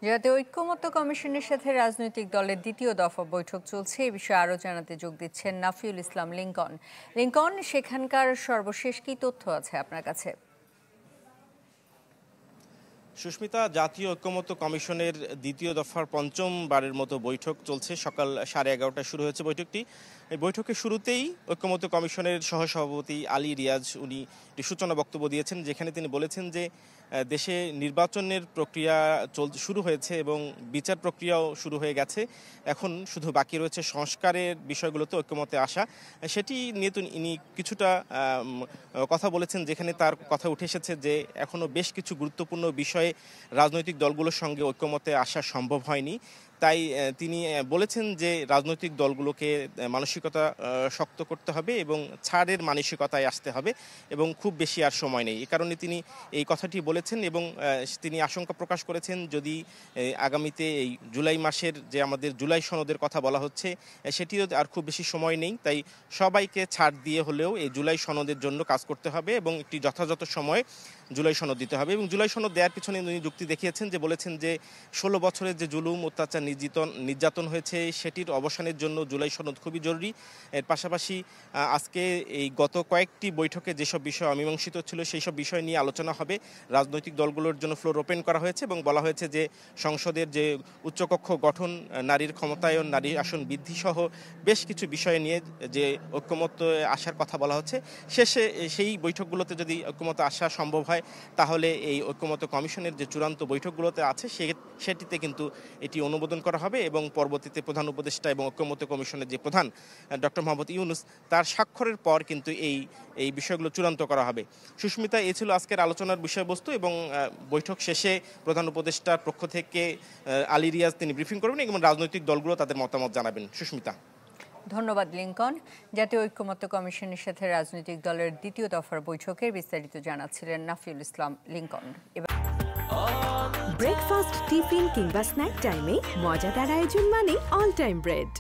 জাতীয় ঐক্যমত্য কমিশনের সাথে রাজনৈতিক দলের দ্বিতীয় দফা বৈঠক চলছে। এ বিষয়ে আরও জানাতে যোগ দিচ্ছেন নাফিউল ইসলাম লিংকন। লিংকন, সেখানকার সর্বশেষ কি তথ্য আছে আপনার কাছে? সুস্মিতা, জাতীয় ঐক্যমত্য কমিশনের দ্বিতীয় দফার পঞ্চমবারের মতো বৈঠক চলছে। সকাল 11:30টায় শুরু হয়েছে বৈঠকটি। এই বৈঠকের শুরুতেই ঐক্যমত্য কমিশনের সহসভাপতি আলী রিয়াজ উনি একটি সূচনা বক্তব্য দিয়েছেন, যেখানে তিনি বলেছেন যে দেশে নির্বাচনের প্রক্রিয়া শুরু হয়েছে এবং বিচার প্রক্রিয়াও শুরু হয়ে গেছে। এখন শুধু বাকি রয়েছে সংস্কারের বিষয়গুলোতে ঐক্যমতে আসা। সেটি নিয়ে তিনি কিছুটা কথা বলেছেন, যেখানে তার কথা উঠে এসেছে যে এখনও বেশ কিছু গুরুত্বপূর্ণ বিষয়ে রাজনৈতিক দলগুলোর সঙ্গে ঐক্যমতে আসা সম্ভব হয়নি। তাই তিনি বলেছেন যে রাজনৈতিক দলগুলোকে মানসিকতা শক্ত করতে হবে এবং ছাড়ের মানসিকতায় আসতে হবে এবং খুব বেশি আর সময় নেই। এই কারণে তিনি এই কথাটি বলেছেন এবং তিনি আশঙ্কা প্রকাশ করেছেন যদি আগামীতে এই জুলাই মাসের যে আমাদের জুলাই সনদের কথা বলা হচ্ছে সেটিও আর খুব বেশি সময় নেই। তাই সবাইকে ছাড় দিয়ে হলেও এই জুলাই সনদের জন্য কাজ করতে হবে এবং একটি যথাযথ সময়ে জুলাই সনদ দিতে হবে। এবং জুলাই সনদ দেওয়ার পিছনে উনি যুক্তি দেখিয়েছেন, যে বলেছেন যে 16 বছরের যে জুলুম অত্যাচার নির্যাতন হয়েছে সেটির অবসানের জন্য জুলাই সনদ খুবই জরুরি। এর পাশাপাশি আজকে এই গত কয়েকটি বৈঠকে যেসব বিষয় অমীমাংসিত ছিল সেই সব বিষয় নিয়ে আলোচনা হবে। রাজনৈতিক দলগুলোর জন্য ফ্লোর ওপেন করা হয়েছে এবং বলা হয়েছে যে সংসদের যে উচ্চকক্ষ গঠন, নারীর ক্ষমতায়ন, নারীর আসন বৃদ্ধি সহ বেশ কিছু বিষয় নিয়ে যে ঐক্যমত আসার কথা বলা হচ্ছে, শেষে সেই বৈঠকগুলোতে যদি ঐক্যমত আসা সম্ভব হয় তাহলে এই ঐক্যমত্য কমিশনের যে চূড়ান্ত বৈঠকগুলোতে আছে সেটিতে কিন্তু এটি অনুমোদন করা হবে এবং পরবর্তীতে প্রধান উপদেষ্টা এবং ঐক্যমত্য কমিশনের যে প্রধান ডক্টর মোহাম্মদ ইউনূস তার স্বাক্ষরের পর কিন্তু এই বিষয়গুলো চূড়ান্ত করা হবে। সুস্মিতা, এই ছিল আজকের আলোচনার বিষয়বস্তু এবং বৈঠক শেষে প্রধান উপদেষ্টার পক্ষ থেকে আলী রিয়াজ তিনি ব্রিফিং করবেন এবং রাজনৈতিক দলগুলো তাদের মতামত জানাবেন। সুস্মিতা, ধন্যবাদ লিংকন। জাতীয় ঐক্যমত্য কমিশনের সাথে রাজনৈতিক দলের দ্বিতীয় দফার বৈঠকের বিস্তারিত জানাচ্ছিলেন নাফিউল ইসলাম লিংকন। ব্রেকফাস্ট, টিফিন কিংবা স্ন্যাক টাইমে মজাদার আয়োজন মানে অল টাইম ব্রেড।